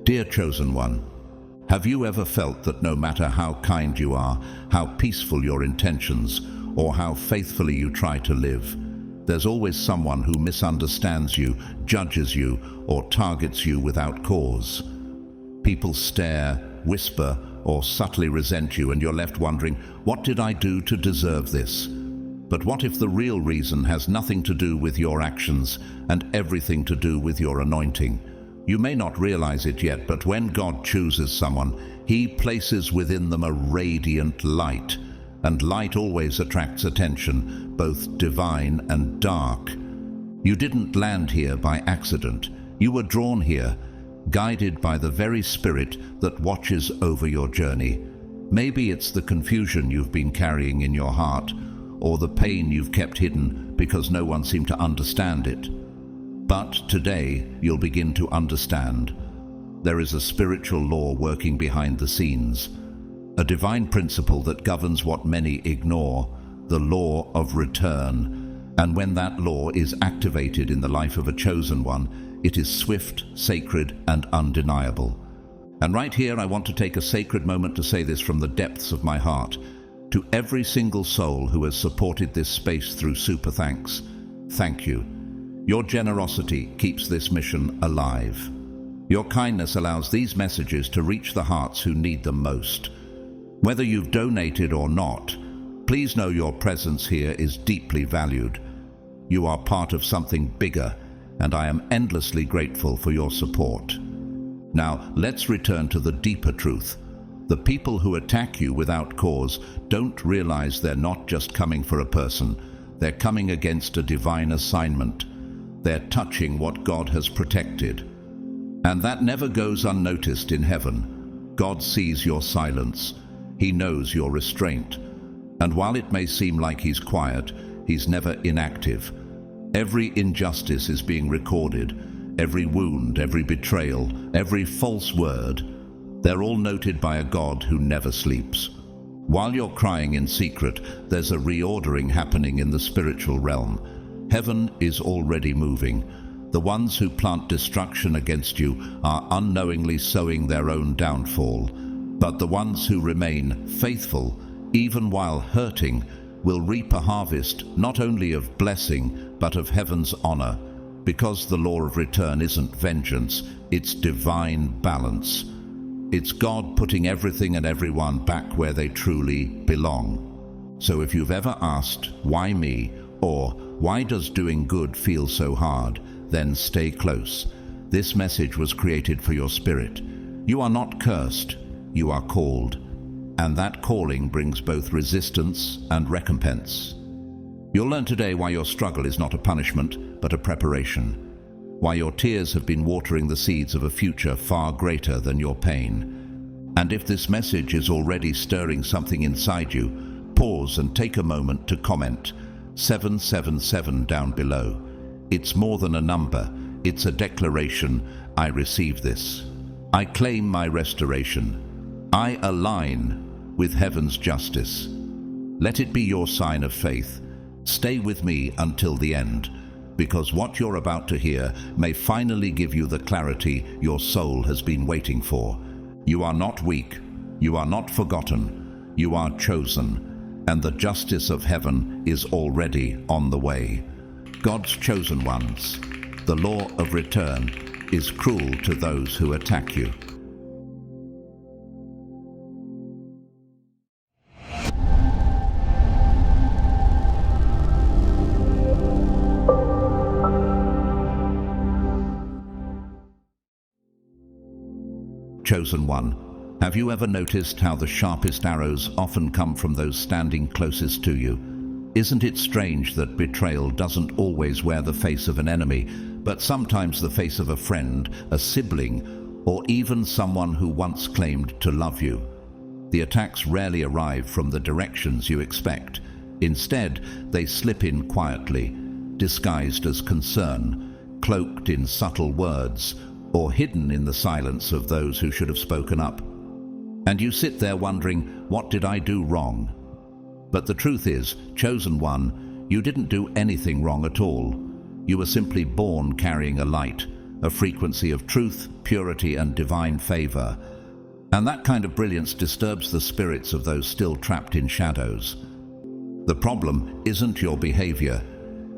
Dear chosen one, have you ever felt that no matter how kind you are, how peaceful your intentions, or how faithfully you try to live, there's always someone who misunderstands you, judges you, or targets you without cause? People stare, whisper, or subtly resent you, and you're left wondering, what did I do to deserve this? But what if the real reason has nothing to do with your actions and everything to do with your anointing? You may not realize it yet, but when God chooses someone, He places within them a radiant light, and light always attracts attention, both divine and dark. You didn't land here by accident. You were drawn here, guided by the very Spirit that watches over your journey. Maybe it's the confusion you've been carrying in your heart, or the pain you've kept hidden because no one seemed to understand it. But today, you'll begin to understand. There is a spiritual law working behind the scenes, a divine principle that governs what many ignore, the law of return. And when that law is activated in the life of a chosen one, it is swift, sacred, and undeniable. And right here, I want to take a sacred moment to say this from the depths of my heart. To every single soul who has supported this space through Super Thanks, thank you. Your generosity keeps this mission alive. Your kindness allows these messages to reach the hearts who need them most. Whether you've donated or not, please know your presence here is deeply valued. You are part of something bigger, and I am endlessly grateful for your support. Now, let's return to the deeper truth. The people who attack you without cause don't realize they're not just coming for a person. They're coming against a divine assignment. They're touching what God has protected. And that never goes unnoticed in heaven. God sees your silence. He knows your restraint. And while it may seem like He's quiet, He's never inactive. Every injustice is being recorded. Every wound, every betrayal, every false word. They're all noted by a God who never sleeps. While you're crying in secret, there's a reordering happening in the spiritual realm. Heaven is already moving. The ones who plant destruction against you are unknowingly sowing their own downfall. But the ones who remain faithful, even while hurting, will reap a harvest not only of blessing, but of heaven's honor. Because the law of return isn't vengeance, it's divine balance. It's God putting everything and everyone back where they truly belong. So if you've ever asked, why me? Or why does doing good feel so hard? Then stay close. This message was created for your spirit. You are not cursed, you are called. And that calling brings both resistance and recompense. You'll learn today why your struggle is not a punishment, but a preparation. Why your tears have been watering the seeds of a future far greater than your pain. And if this message is already stirring something inside you, pause and take a moment to comment. 777 down below. It's more than a number, it's a declaration. I receive this. I claim my restoration. I align with heaven's justice. Let it be your sign of faith. Stay with me until the end, because what you're about to hear may finally give you the clarity your soul has been waiting for. You are not weak. You are not forgotten. You are chosen. And the justice of heaven is already on the way. God's chosen ones. The law of return is cruel to those who attack you. Chosen one. Have you ever noticed how the sharpest arrows often come from those standing closest to you? Isn't it strange that betrayal doesn't always wear the face of an enemy, but sometimes the face of a friend, a sibling, or even someone who once claimed to love you? The attacks rarely arrive from the directions you expect. Instead, they slip in quietly, disguised as concern, cloaked in subtle words, or hidden in the silence of those who should have spoken up. And you sit there wondering, what did I do wrong? But the truth is, chosen one, you didn't do anything wrong at all. You were simply born carrying a light, a frequency of truth, purity, and divine favor. And that kind of brilliance disturbs the spirits of those still trapped in shadows. The problem isn't your behavior,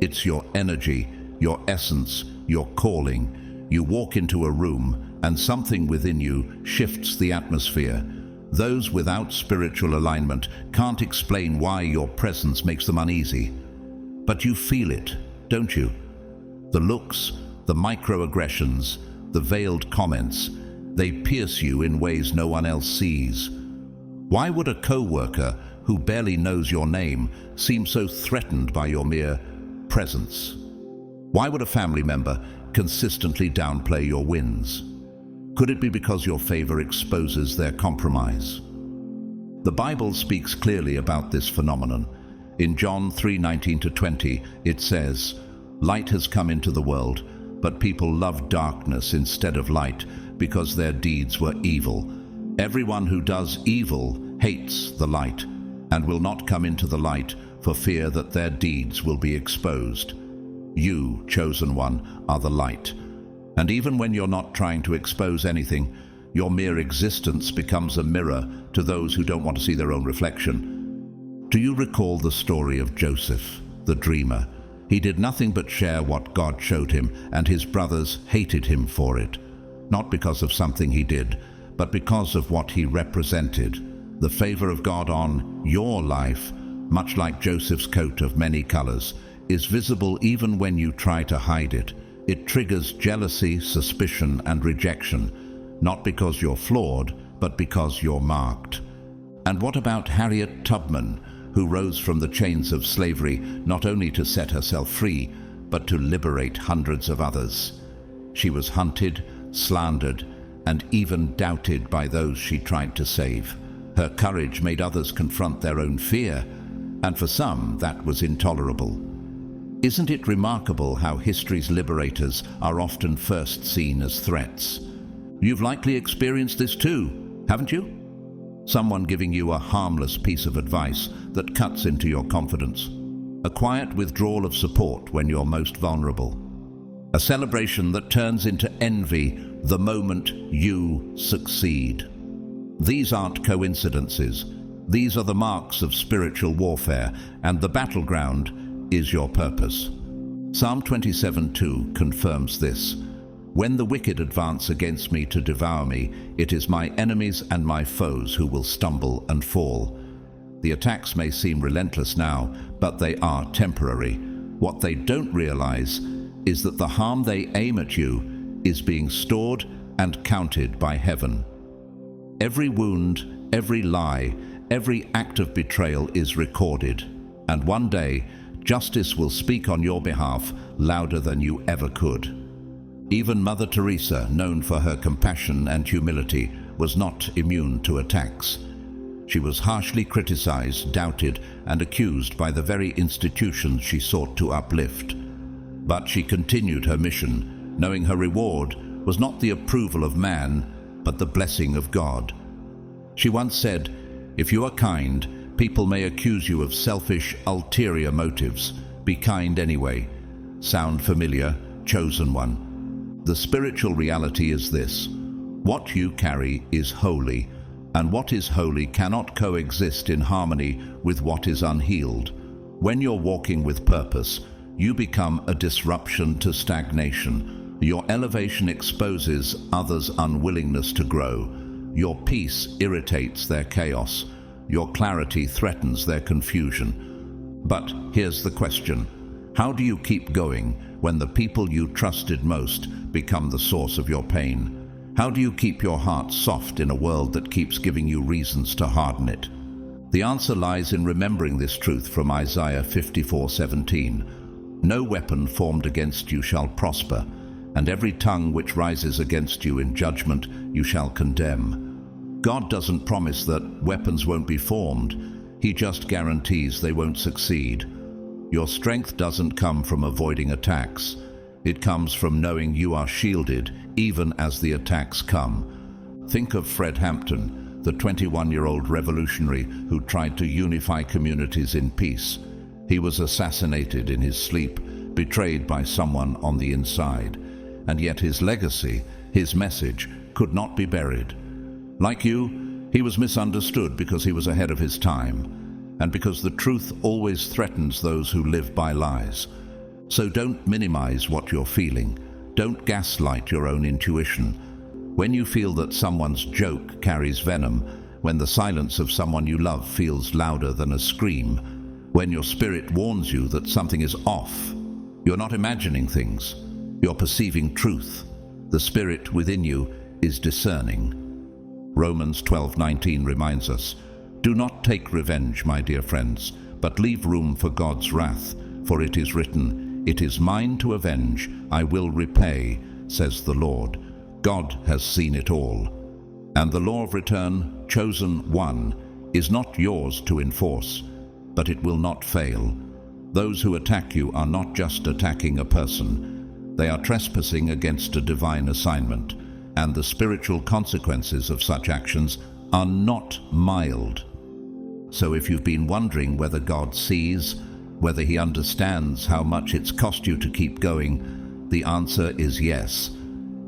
it's your energy, your essence, your calling. You walk into a room and something within you shifts the atmosphere. Those without spiritual alignment can't explain why your presence makes them uneasy. But you feel it, don't you? The looks, the microaggressions, the veiled comments, they pierce you in ways no one else sees. Why would a co-worker who barely knows your name seem so threatened by your mere presence? Why would a family member consistently downplay your wins? Could it be because your favor exposes their compromise? The Bible speaks clearly about this phenomenon. In John 3:19-20, it says, "Light has come into the world, but people loved darkness instead of light because their deeds were evil. Everyone who does evil hates the light and will not come into the light for fear that their deeds will be exposed. You, chosen one, are the light. And even when you're not trying to expose anything, your mere existence becomes a mirror to those who don't want to see their own reflection." Do you recall the story of Joseph, the dreamer? He did nothing but share what God showed him, and his brothers hated him for it. Not because of something he did, but because of what he represented. The favor of God on your life, much like Joseph's coat of many colors, is visible even when you try to hide it. It triggers jealousy, suspicion, and rejection, not because you're flawed, but because you're marked. And what about Harriet Tubman, who rose from the chains of slavery not only to set herself free, but to liberate hundreds of others? She was hunted, slandered, and even doubted by those she tried to save. Her courage made others confront their own fear, and for some that was intolerable. Isn't it remarkable how history's liberators are often first seen as threats? You've likely experienced this too, haven't you? Someone giving you a harmless piece of advice that cuts into your confidence. A quiet withdrawal of support when you're most vulnerable. A celebration that turns into envy the moment you succeed. These aren't coincidences. These are the marks of spiritual warfare, and the battleground is your purpose. Psalm 27:2 confirms this. "When the wicked advance against me to devour me, it is my enemies and my foes who will stumble and fall." The attacks may seem relentless now, but they are temporary. What they don't realize is that the harm they aim at you is being stored and counted by heaven. Every wound, every lie, every act of betrayal is recorded, and one day justice will speak on your behalf louder than you ever could. Even Mother Teresa, known for her compassion and humility, was not immune to attacks. She was harshly criticized, doubted, and accused by the very institutions she sought to uplift. But she continued her mission, knowing her reward was not the approval of man, but the blessing of God. She once said, "If you are kind, people may accuse you of selfish, ulterior motives. Be kind anyway." Sound familiar, chosen one? The spiritual reality is this: what you carry is holy, and what is holy cannot coexist in harmony with what is unhealed. When you're walking with purpose, you become a disruption to stagnation. Your elevation exposes others' unwillingness to grow. Your peace irritates their chaos. Your clarity threatens their confusion. But here's the question: how do you keep going when the people you trusted most become the source of your pain? How do you keep your heart soft in a world that keeps giving you reasons to harden it? The answer lies in remembering this truth from Isaiah 54:17. "No weapon formed against you shall prosper, and every tongue which rises against you in judgment you shall condemn." God doesn't promise that weapons won't be formed. He just guarantees they won't succeed. Your strength doesn't come from avoiding attacks. It comes from knowing you are shielded even as the attacks come. Think of Fred Hampton, the 21-year-old revolutionary who tried to unify communities in peace. He was assassinated in his sleep, betrayed by someone on the inside. and yet his legacy, his message, could not be buried. Like you, he was misunderstood because he was ahead of his time, and because the truth always threatens those who live by lies. So don't minimize what you're feeling. Don't gaslight your own intuition. When you feel that someone's joke carries venom, when the silence of someone you love feels louder than a scream, when your spirit warns you that something is off, you're not imagining things, you're perceiving truth. The spirit within you is discerning. Romans 12:19 reminds us, "Do not take revenge, my dear friends, but leave room for God's wrath, for it is written, 'It is mine to avenge, I will repay,' says the Lord." God has seen it all. And the law of return, chosen one, is not yours to enforce, but it will not fail. Those who attack you are not just attacking a person. They are trespassing against a divine assignment, and the spiritual consequences of such actions are not mild. So if you've been wondering whether God sees, whether he understands how much it's cost you to keep going, the answer is yes.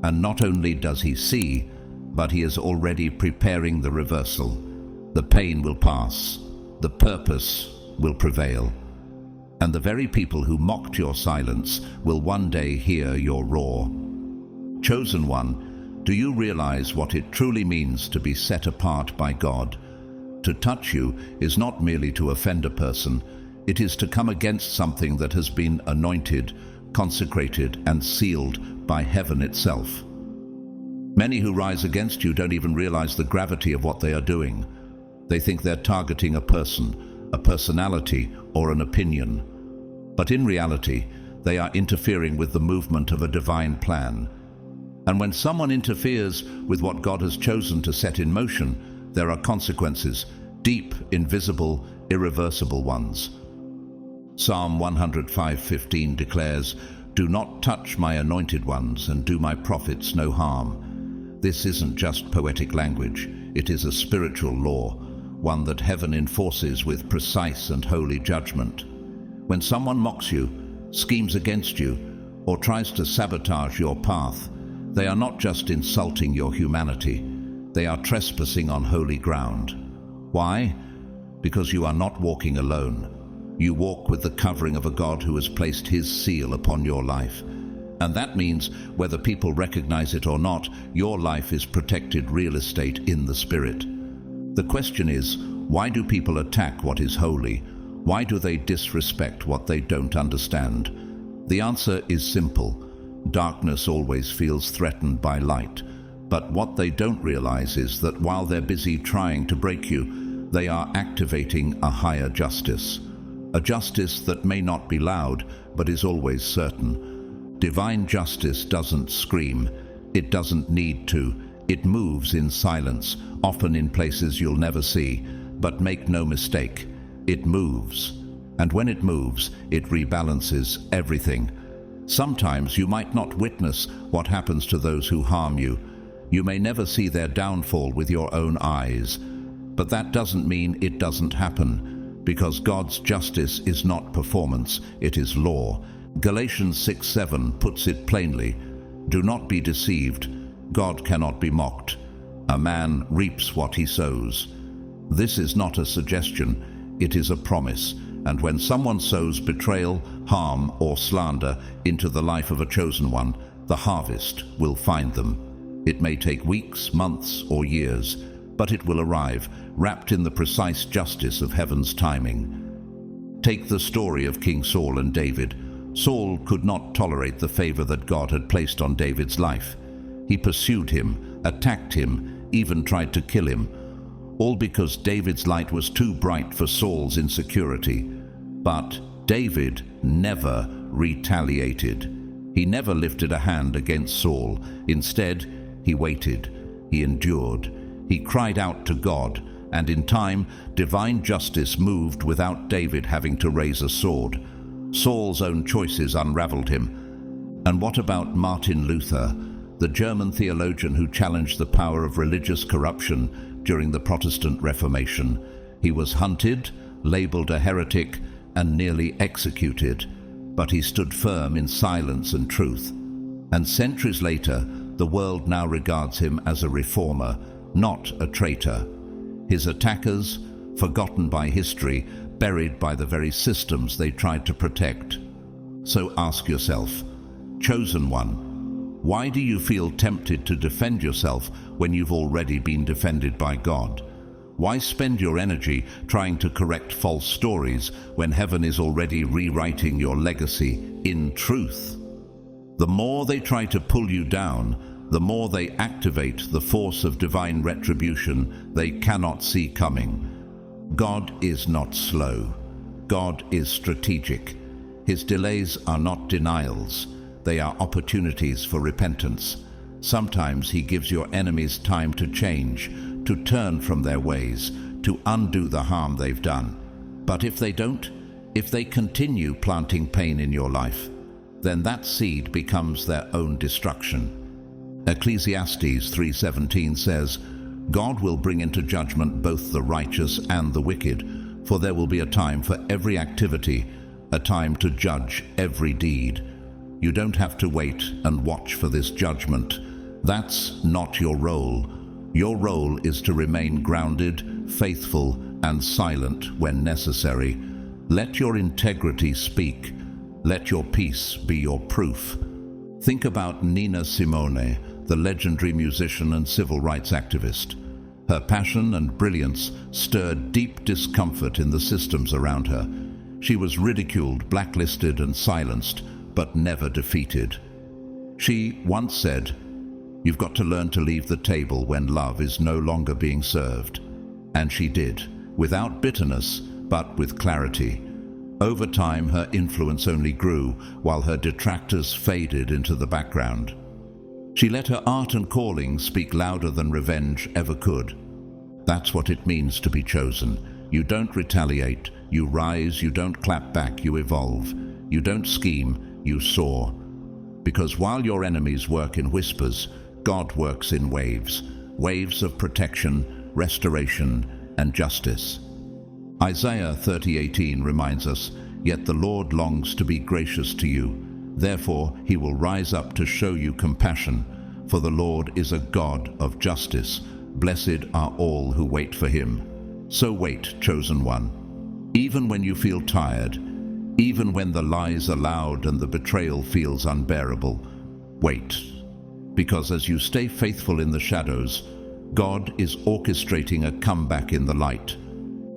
And not only does he see, but he is already preparing the reversal. The pain will pass, the purpose will prevail, and the very people who mocked your silence will one day hear your roar. Chosen one, do you realize what it truly means to be set apart by God? To touch you is not merely to offend a person, it is to come against something that has been anointed, consecrated, and sealed by heaven itself. Many who rise against you don't even realize the gravity of what they are doing. They think they're targeting a person, a personality, or an opinion. But in reality, they are interfering with the movement of a divine plan. And when someone interferes with what God has chosen to set in motion, there are consequences, deep, invisible, irreversible ones. Psalm 105:15 declares, "Do not touch my anointed ones and do my prophets no harm." This isn't just poetic language, it is a spiritual law, one that heaven enforces with precise and holy judgment. When someone mocks you, schemes against you, or tries to sabotage your path, they are not just insulting your humanity, they are trespassing on holy ground. Why? Because you are not walking alone. You walk with the covering of a God who has placed his seal upon your life. And that means, whether people recognize it or not, your life is protected real estate in the Spirit. The question is, why do people attack what is holy? Why do they disrespect what they don't understand? The answer is simple. Darkness always feels threatened by light. But what they don't realize is that while they're busy trying to break you, they are activating a higher justice. A justice that may not be loud, but is always certain. Divine justice doesn't scream. It doesn't need to. It moves in silence, often in places you'll never see. But make no mistake, it moves. And when it moves, it rebalances everything. Sometimes you might not witness what happens to those who harm you. You may never see their downfall with your own eyes. But that doesn't mean it doesn't happen, because God's justice is not performance, it is law. Galatians 6:7 puts it plainly, "Do not be deceived. God cannot be mocked. A man reaps what he sows." This is not a suggestion, it is a promise. And when someone sows betrayal, harm, or slander into the life of a chosen one, the harvest will find them. It may take weeks, months, or years, but it will arrive, wrapped in the precise justice of heaven's timing. Take the story of King Saul and David. Saul could not tolerate the favor that God had placed on David's life. He pursued him, attacked him, even tried to kill him, all because David's light was too bright for Saul's insecurity. But David never retaliated. He never lifted a hand against Saul. Instead, he waited, he endured, he cried out to God, and in time, divine justice moved without David having to raise a sword. Saul's own choices unraveled him. And what about Martin Luther, the German theologian who challenged the power of religious corruption during the Protestant Reformation? He was hunted, labeled a heretic, and nearly executed, but he stood firm in silence and truth. And centuries later, the world now regards him as a reformer, not a traitor. His attackers, forgotten by history, buried by the very systems they tried to protect. So ask yourself, chosen one, why do you feel tempted to defend yourself when you've already been defended by God? Why spend your energy trying to correct false stories when heaven is already rewriting your legacy in truth? The more they try to pull you down, the more they activate the force of divine retribution they cannot see coming. God is not slow. God is strategic. His delays are not denials. They are opportunities for repentance. Sometimes he gives your enemies time to change, to turn from their ways, to undo the harm they've done. But if they don't, if they continue planting pain in your life, then that seed becomes their own destruction. Ecclesiastes 3:17 says, God will bring into judgment both the righteous and the wicked, for there will be a time for every activity, a time to judge every deed. You don't have to wait and watch for this judgment. That's not your role. Your role is to remain grounded, faithful, and silent when necessary. Let your integrity speak. Let your peace be your proof. Think about Nina Simone, the legendary musician and civil rights activist. Her passion and brilliance stirred deep discomfort in the systems around her. She was ridiculed, blacklisted, and silenced, but never defeated. She once said, "You've got to learn to leave the table when love is no longer being served." And she did, without bitterness, but with clarity. Over time, her influence only grew, while her detractors faded into the background. She let her art and calling speak louder than revenge ever could. That's what it means to be chosen. You don't retaliate, you rise, you don't clap back, you evolve. You don't scheme, you soar. Because while your enemies work in whispers, God works in waves, waves of protection, restoration, and justice. Isaiah 30:18 reminds us, "Yet the Lord longs to be gracious to you. Therefore he will rise up to show you compassion, for the Lord is a God of justice. Blessed are all who wait for him." So wait, chosen one. Even when you feel tired, even when the lies are loud and the betrayal feels unbearable, wait. Because as you stay faithful in the shadows, God is orchestrating a comeback in the light.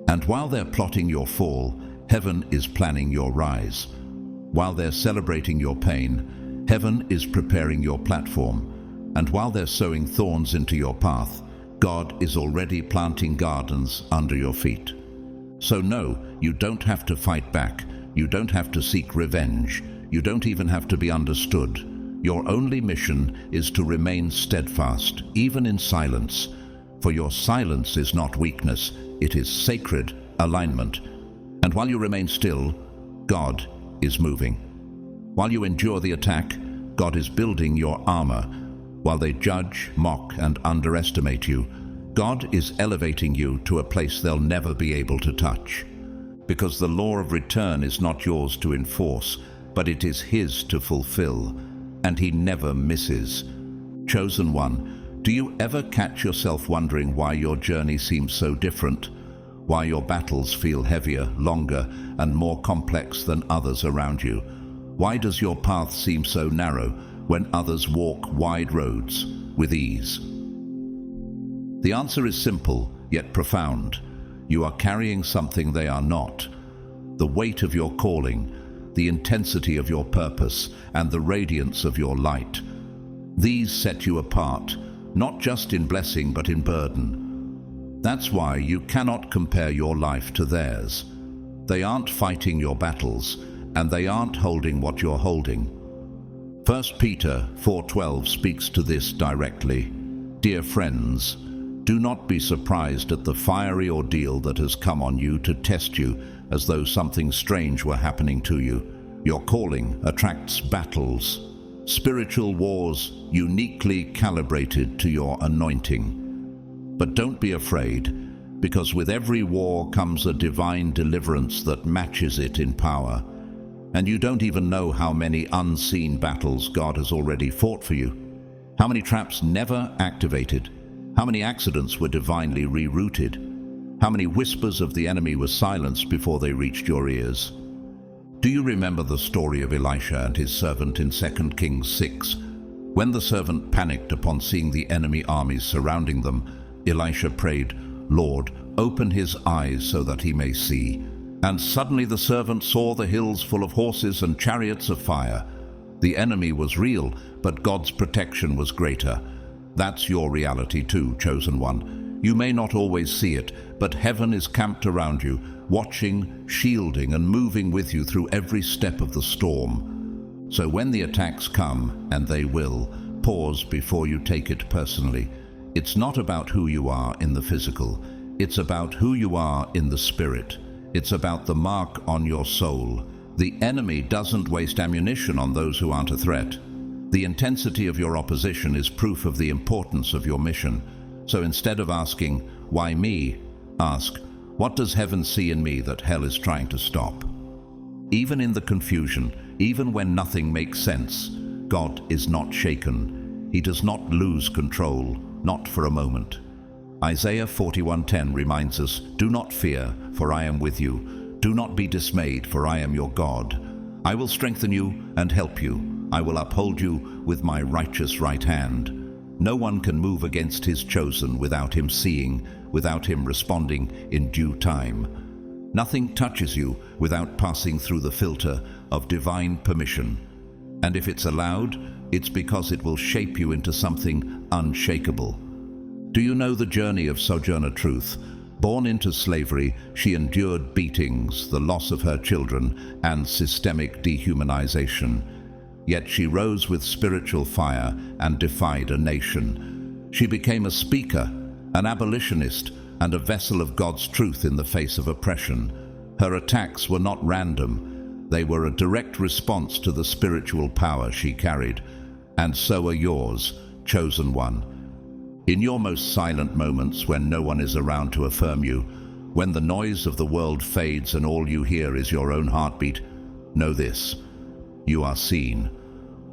And while they're plotting your fall, heaven is planning your rise. While they're celebrating your pain, heaven is preparing your platform. And while they're sowing thorns into your path, God is already planting gardens under your feet. So no, you don't have to fight back. You don't have to seek revenge. You don't even have to be understood. Your only mission is to remain steadfast, even in silence. For your silence is not weakness, it is sacred alignment. And while you remain still, God is moving. While you endure the attack, God is building your armor. While they judge, mock, and underestimate you, God is elevating you to a place they'll never be able to touch. Because the law of return is not yours to enforce, but it is His to fulfill, and He never misses. Chosen one, do you ever catch yourself wondering why your journey seems so different? Why your battles feel heavier, longer, and more complex than others around you? Why does your path seem so narrow when others walk wide roads with ease? The answer is simple, yet profound. You are carrying something they are not. The weight of your calling, the intensity of your purpose, and the radiance of your light. These set you apart, not just in blessing but in burden. That's why you cannot compare your life to theirs. They aren't fighting your battles, and they aren't holding what you're holding. 1 Peter 4:12 speaks to this directly. Dear friends, do not be surprised at the fiery ordeal that has come on you to test you as though something strange were happening to you. Your calling attracts battles, spiritual wars uniquely calibrated to your anointing. But don't be afraid, because with every war comes a divine deliverance that matches it in power. And you don't even know how many unseen battles God has already fought for you. How many traps never activated? How many accidents were divinely rerouted? How many whispers of the enemy were silenced before they reached your ears? Do you remember the story of Elisha and his servant in 2 Kings 6? When the servant panicked upon seeing the enemy armies surrounding them, Elisha prayed, "Lord, open his eyes so that he may see." And suddenly the servant saw the hills full of horses and chariots of fire. The enemy was real, but God's protection was greater. That's your reality too, chosen one. You may not always see it, but heaven is camped around you, watching, shielding, and moving with you through every step of the storm. So when the attacks come, and they will, pause before you take it personally. It's not about who you are in the physical. It's about who you are in the spirit. It's about the mark on your soul. The enemy doesn't waste ammunition on those who aren't a threat. The intensity of your opposition is proof of the importance of your mission. So instead of asking, "Why me?" ask, "What does heaven see in me that hell is trying to stop?" Even in the confusion, even when nothing makes sense, God is not shaken. He does not lose control, not for a moment. Isaiah 41:10 reminds us, "Do not fear, for I am with you. Do not be dismayed, for I am your God. I will strengthen you and help you. I will uphold you with my righteous right hand." No one can move against his chosen without him seeing, without him responding in due time. Nothing touches you without passing through the filter of divine permission. And if it's allowed, it's because it will shape you into something unshakable. Do you know the journey of Sojourner Truth? Born into slavery, she endured beatings, the loss of her children, and systemic dehumanization. Yet she rose with spiritual fire and defied a nation. She became a speaker, an abolitionist, and a vessel of God's truth in the face of oppression. Her attacks were not random. They were a direct response to the spiritual power she carried. And so are yours, chosen one. In your most silent moments, when no one is around to affirm you, when the noise of the world fades and all you hear is your own heartbeat, know this: you are seen.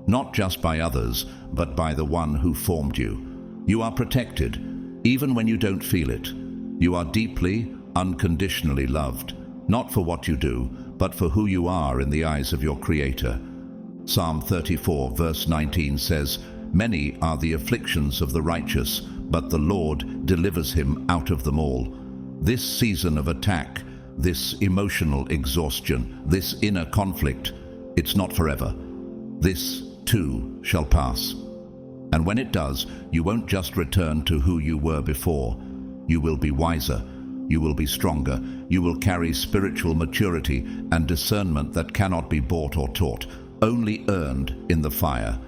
Not just by others, but by the one who formed you. You are protected, even when you don't feel it. You are deeply, unconditionally loved, not for what you do, but for who you are in the eyes of your Creator. Psalm 34, verse 19 says, "Many are the afflictions of the righteous, but the Lord delivers him out of them all." This season of attack, this emotional exhaustion, this inner conflict, it's not forever. This too shall pass. And when it does, you won't just return to who you were before. You will be wiser. You will be stronger. You will carry spiritual maturity and discernment that cannot be bought or taught, only earned in the fire.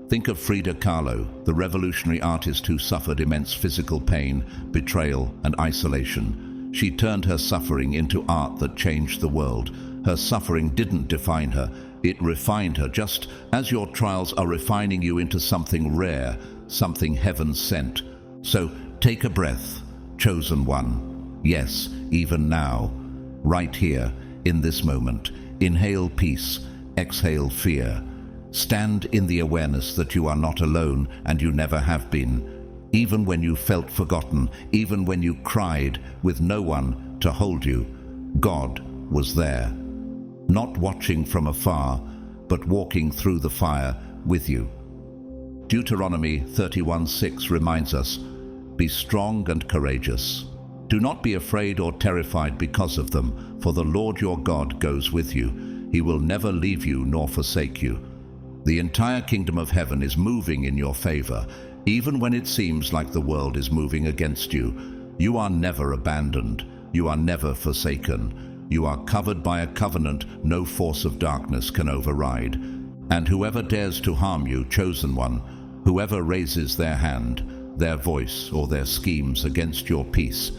Think of Frida Kahlo, the revolutionary artist who suffered immense physical pain, betrayal, and isolation. She turned her suffering into art that changed the world. Her suffering didn't define her, it refined her, just as your trials are refining you into something rare, something heaven sent. So take a breath, chosen one. Yes, even now, right here, in this moment. Inhale peace, exhale fear. Stand in the awareness that you are not alone, and you never have been. Even when you felt forgotten, even when you cried with no one to hold you, God was there. Not watching from afar, but walking through the fire with you. Deuteronomy 31:6 reminds us, "Be strong and courageous. Do not be afraid or terrified because of them, for the Lord your God goes with you. He will never leave you nor forsake you." The entire kingdom of heaven is moving in your favor, even when it seems like the world is moving against you. You are never abandoned. You are never forsaken. You are covered by a covenant no force of darkness can override. And whoever dares to harm you, chosen one, whoever raises their hand, their voice, or their schemes against your peace,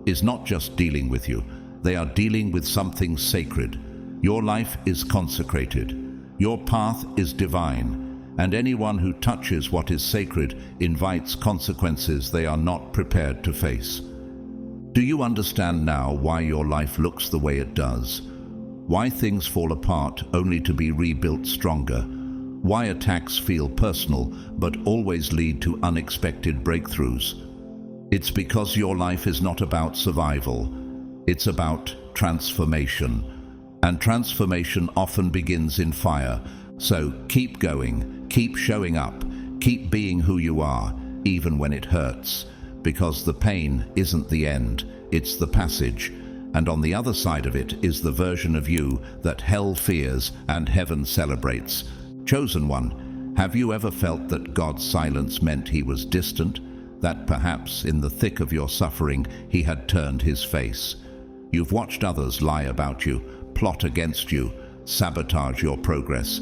is not just dealing with you. They are dealing with something sacred. Your life is consecrated. Your path is divine. And anyone who touches what is sacred invites consequences they are not prepared to face. Do you understand now why your life looks the way it does? Why things fall apart only to be rebuilt stronger. Why attacks feel personal but always lead to unexpected breakthroughs. It's because your life is not about survival. It's about transformation. And transformation often begins in fire. So keep going, keep showing up, keep being who you are, even when it hurts. Because the pain isn't the end, it's the passage. And on the other side of it is the version of you that hell fears and heaven celebrates. Chosen one, have you ever felt that God's silence meant he was distant? That perhaps in the thick of your suffering he had turned his face? You've watched others lie about you, plot against you, sabotage your progress,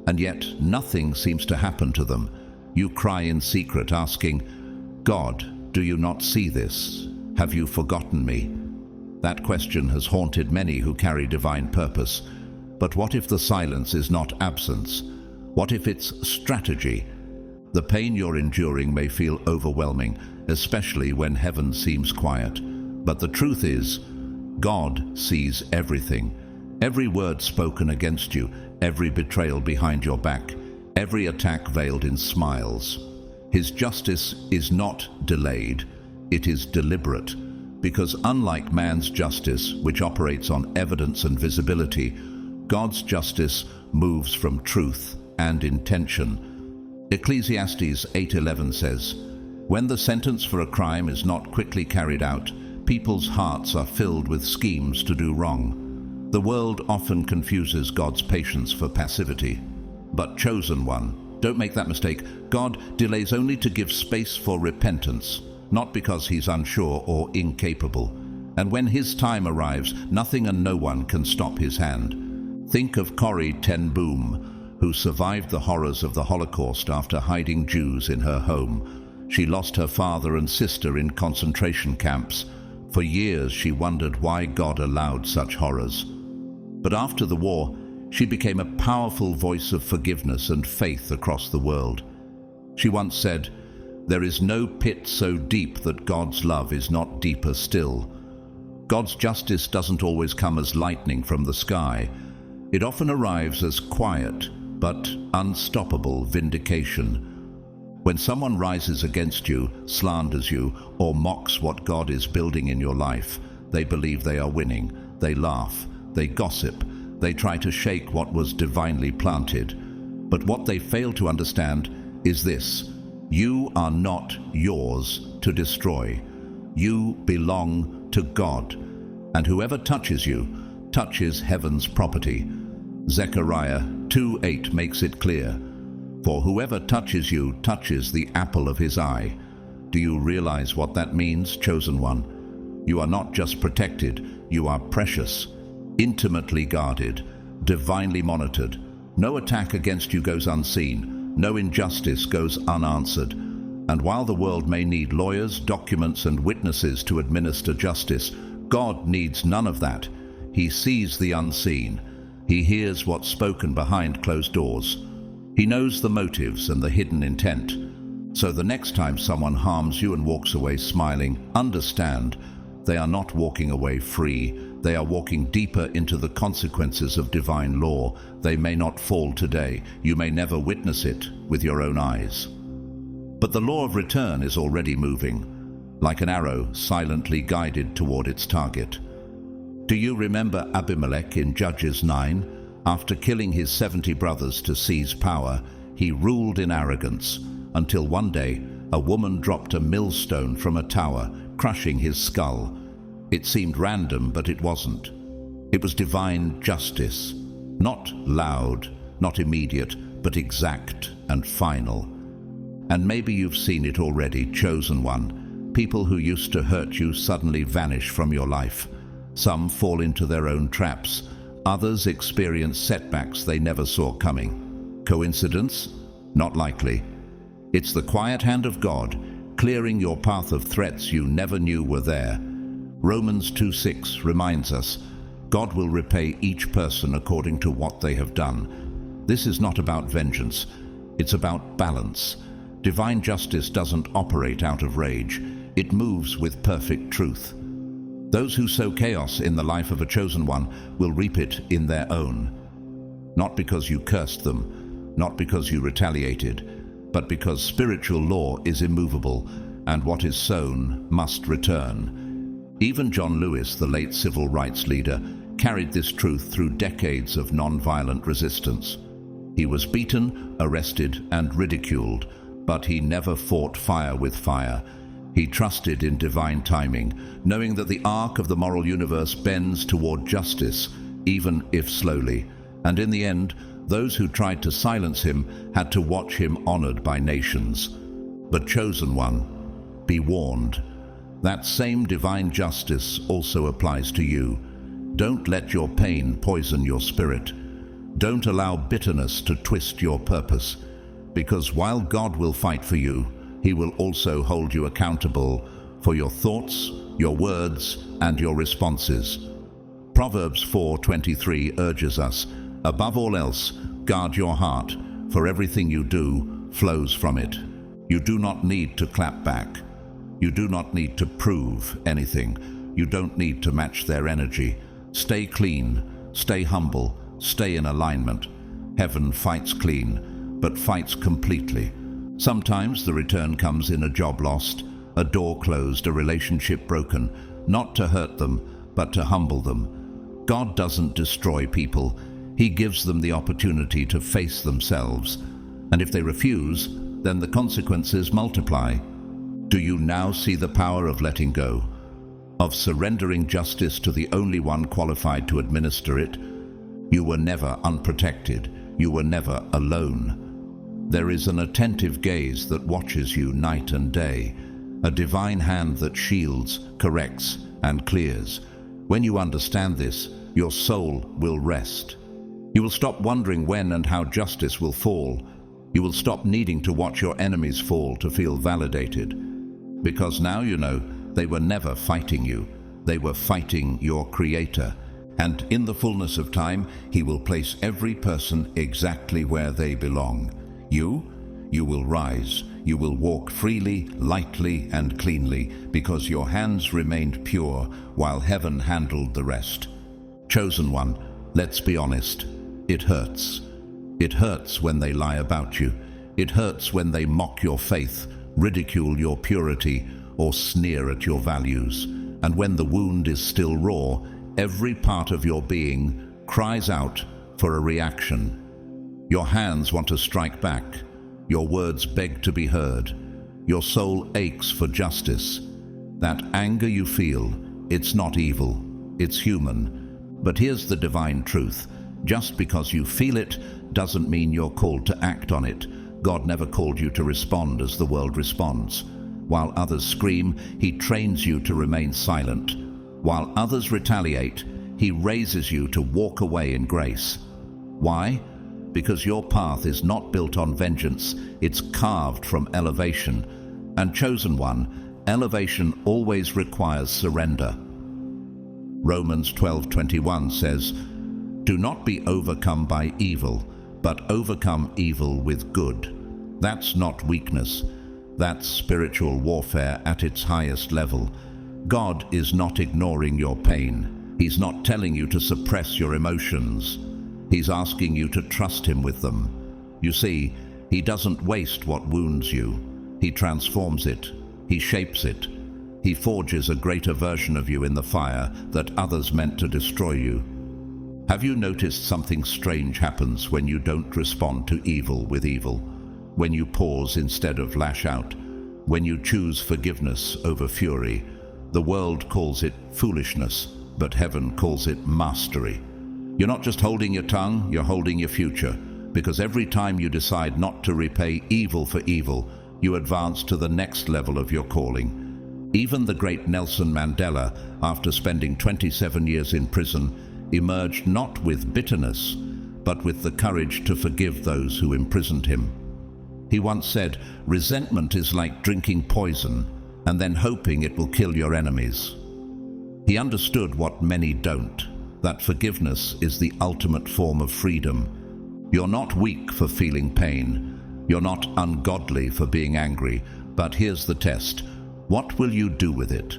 and yet nothing seems to happen to them. You cry in secret, asking, God, do you not see this? Have you forgotten me? That question has haunted many who carry divine purpose. But what if the silence is not absence? What if it's strategy? The pain you're enduring may feel overwhelming, especially when heaven seems quiet. But the truth is, God sees everything. Every word spoken against you, every betrayal behind your back, every attack veiled in smiles. His justice is not delayed, it is deliberate. Because unlike man's justice, which operates on evidence and visibility, God's justice moves from truth and intention. Ecclesiastes 8:11 says, "When the sentence for a crime is not quickly carried out, people's hearts are filled with schemes to do wrong." The world often confuses God's patience for passivity. But chosen one, don't make that mistake. God delays only to give space for repentance, not because he's unsure or incapable. And when his time arrives, nothing and no one can stop his hand. Think of Corrie ten Boom, who survived the horrors of the Holocaust after hiding Jews in her home. She lost her father and sister in concentration camps. For years she wondered why God allowed such horrors. But after the war, she became a powerful voice of forgiveness and faith across the world. She once said, "There is no pit so deep that God's love is not deeper still." God's justice doesn't always come as lightning from the sky. It often arrives as quiet but unstoppable vindication. When someone rises against you, slanders you, or mocks what God is building in your life, they believe they are winning. They laugh, they gossip, they try to shake what was divinely planted. But what they fail to understand is this: you are not yours to destroy. You belong to God, and whoever touches you touches heaven's property. Zechariah 2:8 makes it clear, "For whoever touches you touches the apple of his eye." Do you realize what that means, chosen one? You are not just protected, you are precious, intimately guarded, divinely monitored. No attack against you goes unseen, no injustice goes unanswered. And while the world may need lawyers, documents, and witnesses to administer justice, God needs none of that. He sees the unseen. He hears what's spoken behind closed doors. He knows the motives and the hidden intent. So the next time someone harms you and walks away smiling, understand, they are not walking away free. They are walking deeper into the consequences of divine law. They may not fall today. You may never witness it with your own eyes. But the law of return is already moving, like an arrow silently guided toward its target. Do you remember Abimelech in Judges 9? After killing his 70 brothers to seize power, he ruled in arrogance, until one day a woman dropped a millstone from a tower, crushing his skull. It seemed random, but it wasn't. It was divine justice, not loud, not immediate, but exact and final. And maybe you've seen it already, chosen one. People who used to hurt you suddenly vanish from your life. Some fall into their own traps. Others experience setbacks they never saw coming. Coincidence? Not likely. It's the quiet hand of God, clearing your path of threats you never knew were there. Romans 2:6 reminds us, God will repay each person according to what they have done. This is not about vengeance. It's about balance. Divine justice doesn't operate out of rage. It moves with perfect truth. Those who sow chaos in the life of a chosen one will reap it in their own. Not because you cursed them, not because you retaliated, but because spiritual law is immovable, and what is sown must return. Even John Lewis, the late civil rights leader, carried this truth through decades of non-violent resistance. He was beaten, arrested, and ridiculed, but he never fought fire with fire. He trusted in divine timing, knowing that the arc of the moral universe bends toward justice, even if slowly. And in the end, those who tried to silence him had to watch him honored by nations. But chosen one, be warned. That same divine justice also applies to you. Don't let your pain poison your spirit. Don't allow bitterness to twist your purpose, because while God will fight for you, He will also hold you accountable for your thoughts, your words, and your responses. Proverbs 4:23 urges us, above all else, guard your heart, for everything you do flows from it. You do not need to clap back. You do not need to prove anything. You don't need to match their energy. Stay clean, stay humble, stay in alignment. Heaven fights clean, but fights completely. Sometimes the return comes in a job lost, a door closed, a relationship broken, not to hurt them, but to humble them. God doesn't destroy people. He gives them the opportunity to face themselves. And if they refuse, then the consequences multiply. Do you now see the power of letting go? Of surrendering justice to the only one qualified to administer it? You were never unprotected. You were never alone. There is an attentive gaze that watches you night and day, a divine hand that shields, corrects, and clears. When you understand this, your soul will rest. You will stop wondering when and how justice will fall. You will stop needing to watch your enemies fall to feel validated. Because now you know they were never fighting you. They were fighting your Creator. And in the fullness of time, He will place every person exactly where they belong. You will rise. You will walk freely, lightly, and cleanly, because your hands remained pure while heaven handled the rest. Chosen one, let's be honest. It hurts. It hurts when they lie about you. It hurts when they mock your faith, ridicule your purity, or sneer at your values. And when the wound is still raw, every part of your being cries out for a reaction. Your hands want to strike back. Your words beg to be heard. Your soul aches for justice. That anger you feel, it's not evil, it's human. But here's the divine truth. Just because you feel it doesn't mean you're called to act on it. God never called you to respond as the world responds. While others scream, He trains you to remain silent. While others retaliate, He raises you to walk away in grace. Why? Because your path is not built on vengeance, it's carved from elevation. And chosen one, elevation always requires surrender. Romans 12:21 says, "Do not be overcome by evil, but overcome evil with good." That's not weakness. That's spiritual warfare at its highest level. God is not ignoring your pain. He's not telling you to suppress your emotions. He's asking you to trust Him with them. You see, He doesn't waste what wounds you. He transforms it. He shapes it. He forges a greater version of you in the fire that others meant to destroy you. Have you noticed something strange happens when you don't respond to evil with evil? When you pause instead of lash out? When you choose forgiveness over fury? The world calls it foolishness, but heaven calls it mastery. You're not just holding your tongue, you're holding your future. Because every time you decide not to repay evil for evil, you advance to the next level of your calling. Even the great Nelson Mandela, after spending 27 years in prison, emerged not with bitterness, but with the courage to forgive those who imprisoned him. He once said, "Resentment is like drinking poison, and then hoping it will kill your enemies." He understood what many don't, that forgiveness is the ultimate form of freedom. You're not weak for feeling pain. You're not ungodly for being angry. But here's the test. What will you do with it?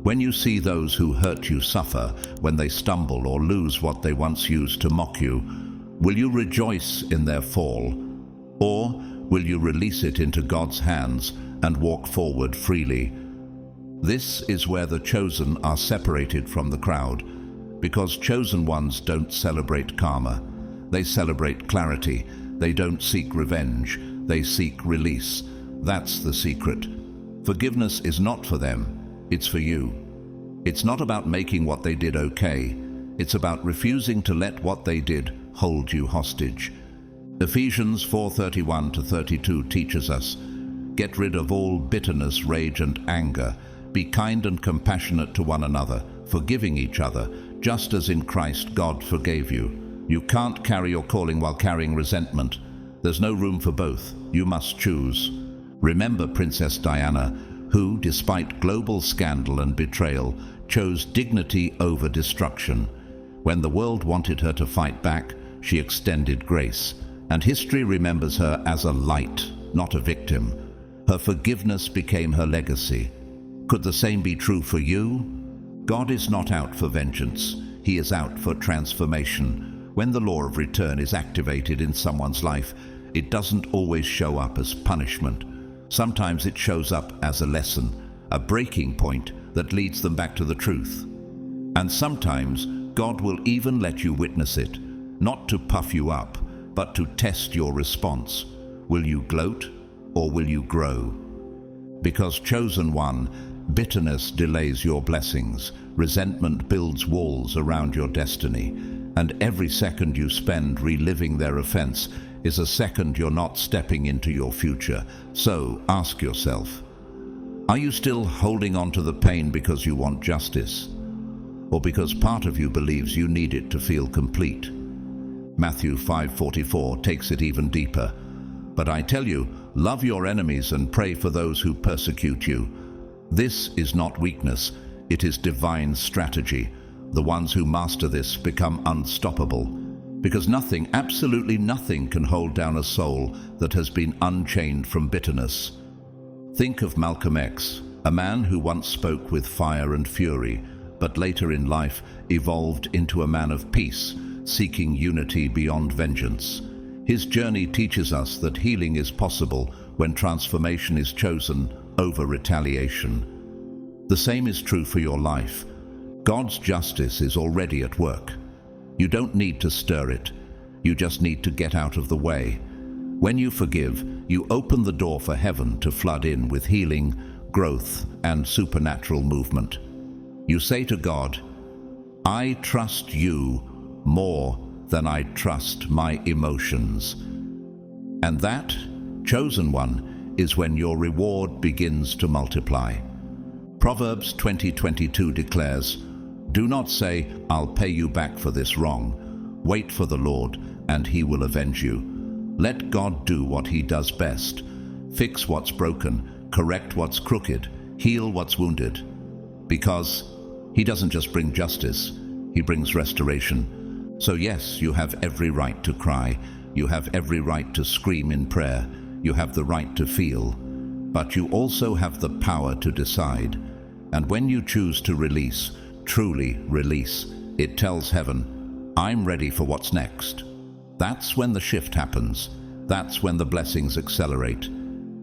When you see those who hurt you suffer, when they stumble or lose what they once used to mock you, will you rejoice in their fall? Or will you release it into God's hands and walk forward freely? This is where the chosen are separated from the crowd, because chosen ones don't celebrate karma. They celebrate clarity. They don't seek revenge. They seek release. That's the secret. Forgiveness is not for them. It's for you. It's not about making what they did okay. It's about refusing to let what they did hold you hostage. Ephesians 4:31-32 teaches us, "Get rid of all bitterness, rage, and anger. Be kind and compassionate to one another, forgiving each other, just as in Christ God forgave you." You can't carry your calling while carrying resentment. There's no room for both. You must choose. Remember Princess Diana, who, despite global scandal and betrayal, chose dignity over destruction. When the world wanted her to fight back, she extended grace, and history remembers her as a light, not a victim. Her forgiveness became her legacy. Could the same be true for you? God is not out for vengeance. He is out for transformation. When the law of return is activated in someone's life, it doesn't always show up as punishment. Sometimes it shows up as a lesson, a breaking point that leads them back to the truth. And sometimes God will even let you witness it, not to puff you up, but to test your response. Will you gloat or will you grow? Because chosen one, bitterness delays your blessings, resentment builds walls around your destiny, and every second you spend reliving their offense is a second you're not stepping into your future. So ask yourself, are you still holding on to the pain because you want justice? Or because part of you believes you need it to feel complete? Matthew 5:44 takes it even deeper. "But I tell you, love your enemies and pray for those who persecute you." This is not weakness, it is divine strategy. The ones who master this become unstoppable, because nothing, absolutely nothing, can hold down a soul that has been unchained from bitterness. Think of Malcolm X, a man who once spoke with fire and fury, but later in life evolved into a man of peace, seeking unity beyond vengeance. His journey teaches us that healing is possible when transformation is chosen over retaliation. The same is true for your life. God's justice is already at work. You don't need to stir it. You just need to get out of the way. When you forgive, you open the door for heaven to flood in with healing, growth, and supernatural movement. You say to God, "I trust you more than I trust my emotions." And that, chosen one, is when your reward begins to multiply. Proverbs 20:22 declares, "Do not say, 'I'll pay you back for this wrong.' Wait for the Lord, and he will avenge you." Let God do what he does best. Fix what's broken, correct what's crooked, heal what's wounded. Because he doesn't just bring justice, he brings restoration. So yes, you have every right to cry. You have every right to scream in prayer. You have the right to feel. But you also have the power to decide. And when you choose to release, truly release, it tells heaven, "I'm ready for what's next." That's when the shift happens. That's when the blessings accelerate.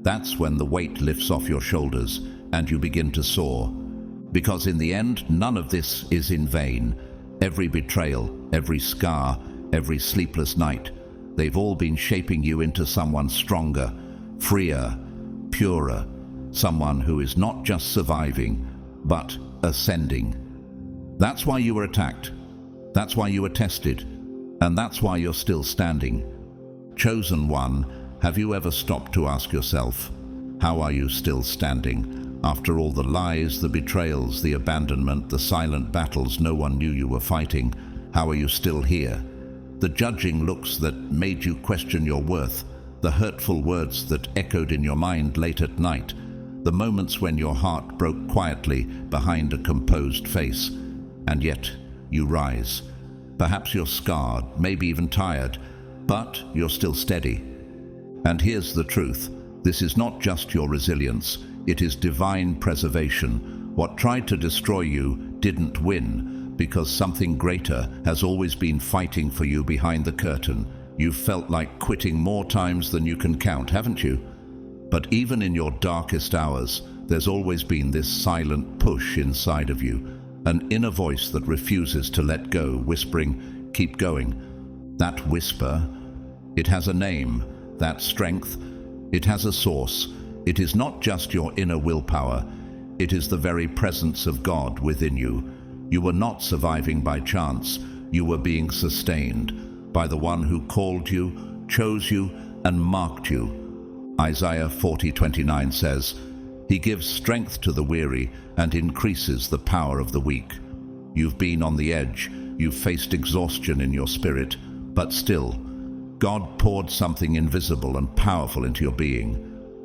That's when the weight lifts off your shoulders and you begin to soar. Because in the end, none of this is in vain. Every betrayal, every scar, every sleepless night, they've all been shaping you into someone stronger, freer, purer, someone who is not just surviving, but ascending. That's why you were attacked. That's why you were tested. And that's why you're still standing. Chosen one, have you ever stopped to ask yourself, how are you still standing? After all the lies, the betrayals, the abandonment, the silent battles no one knew you were fighting, how are you still here? The judging looks that made you question your worth, the hurtful words that echoed in your mind late at night, the moments when your heart broke quietly behind a composed face, and yet you rise. Perhaps you're scarred, maybe even tired, but you're still steady. And here's the truth. This is not just your resilience, it is divine preservation. What tried to destroy you didn't win, because something greater has always been fighting for you behind the curtain. You've felt like quitting more times than you can count, haven't you? But even in your darkest hours, there's always been this silent push inside of you, an inner voice that refuses to let go, whispering, "Keep going." That whisper, it has a name. That strength, it has a source. It is not just your inner willpower. It is the very presence of God within you. You were not surviving by chance. You were being sustained by the one who called you, chose you, and marked you. Isaiah 40:29 says, "He gives strength to the weary and increases the power of the weak." You've been on the edge. You've faced exhaustion in your spirit, but still, God poured something invisible and powerful into your being.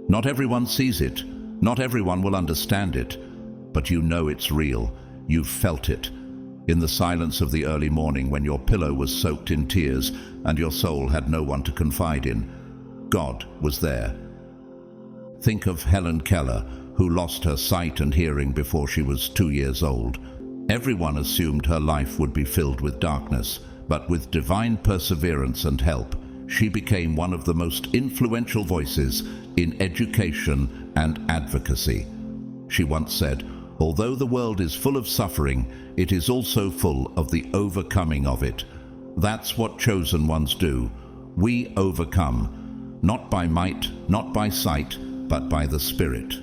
Not everyone sees it. Not everyone will understand it, but you know it's real. You've felt it. In the silence of the early morning, when your pillow was soaked in tears and your soul had no one to confide in, God was there. Think of Helen Keller, who lost her sight and hearing before she was 2 years old. Everyone assumed her life would be filled with darkness, but with divine perseverance and help, she became one of the most influential voices in education and advocacy. She once said, "Although the world is full of suffering, it is also full of the overcoming of it." That's what chosen ones do. We overcome, not by might, not by sight, but by the Spirit.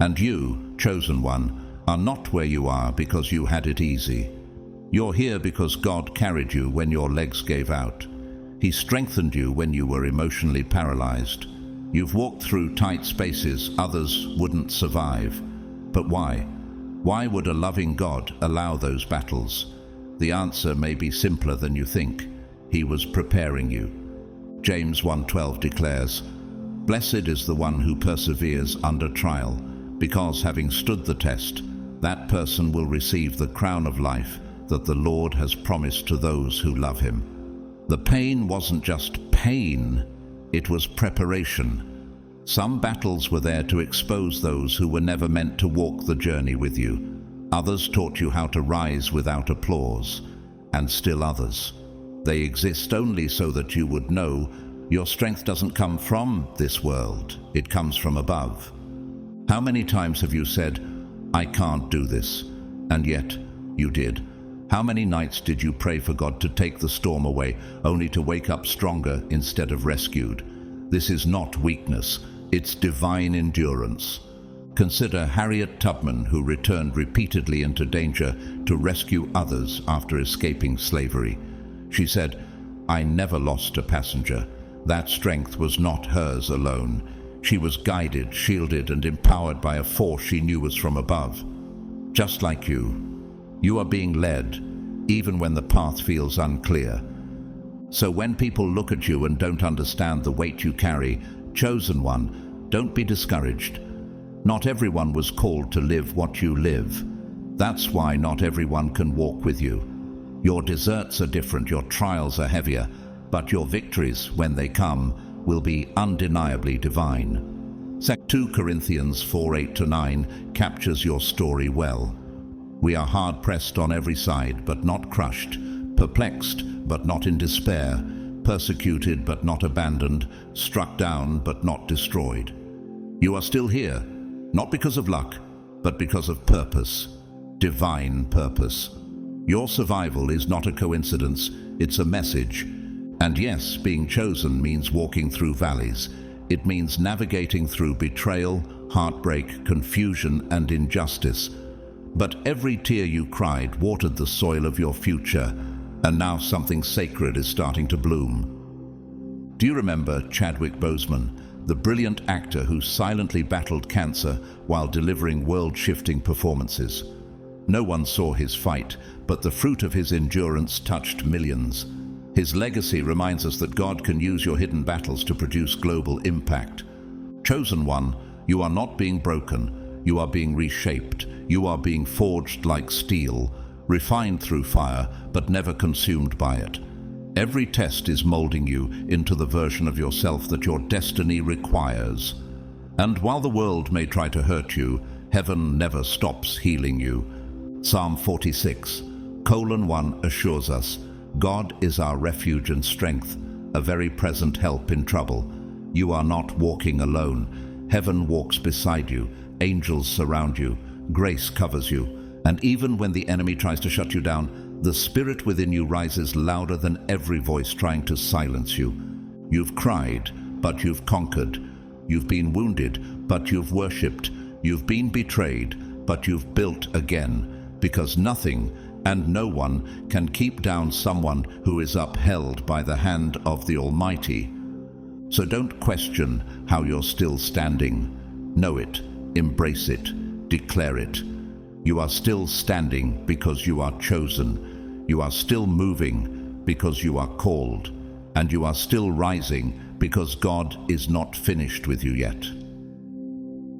And you, chosen one, are not where you are because you had it easy. You're here because God carried you when your legs gave out. He strengthened you when you were emotionally paralyzed. You've walked through tight spaces others wouldn't survive. But why? Why would a loving God allow those battles? The answer may be simpler than you think. He was preparing you. James 1:12 declares, "Blessed is the one who perseveres under trial, because having stood the test, that person will receive the crown of life that the Lord has promised to those who love him." The pain wasn't just pain, it was preparation. Some battles were there to expose those who were never meant to walk the journey with you. Others taught you how to rise without applause, and still others. They exist only so that you would know your strength doesn't come from this world, it comes from above. How many times have you said, "I can't do this," and yet you did? How many nights did you pray for God to take the storm away, only to wake up stronger instead of rescued? This is not weakness, it's divine endurance. Consider Harriet Tubman, who returned repeatedly into danger to rescue others after escaping slavery. She said, "I never lost a passenger." That strength was not hers alone. She was guided, shielded, and empowered by a force she knew was from above. Just like you, you are being led, even when the path feels unclear. So when people look at you and don't understand the weight you carry, chosen one, don't be discouraged. Not everyone was called to live what you live. That's why not everyone can walk with you. Your deserts are different, your trials are heavier, but your victories, when they come, will be undeniably divine. 2 Corinthians 4:8-9 captures your story well. We are hard-pressed on every side, but not crushed, perplexed, but not in despair, persecuted, but not abandoned, struck down, but not destroyed. You are still here, not because of luck, but because of purpose, divine purpose. Your survival is not a coincidence, it's a message. And yes, being chosen means walking through valleys. It means navigating through betrayal, heartbreak, confusion, and injustice. But every tear you cried watered the soil of your future, and now something sacred is starting to bloom. Do you remember Chadwick Boseman, the brilliant actor who silently battled cancer while delivering world-shifting performances? No one saw his fight, but the fruit of his endurance touched millions. His legacy reminds us that God can use your hidden battles to produce global impact. Chosen one, you are not being broken, you are being reshaped, you are being forged like steel, refined through fire, but never consumed by it. Every test is molding you into the version of yourself that your destiny requires. And while the world may try to hurt you, Heaven never stops healing you. Psalm 46:1 assures us, God is our refuge and strength, a very present help in trouble. You are not walking alone. Heaven walks beside you, angels surround you, grace covers you, and even when the enemy tries to shut you down, the spirit within you rises louder than every voice trying to silence you. You've cried, but you've conquered. You've been wounded, but you've worshipped. You've been betrayed, but you've built again, because nothing and no one can keep down someone who is upheld by the hand of the Almighty. So don't question how you're still standing. Know it, embrace it, declare it. You are still standing because you are chosen. You are still moving because you are called. And you are still rising because God is not finished with you yet.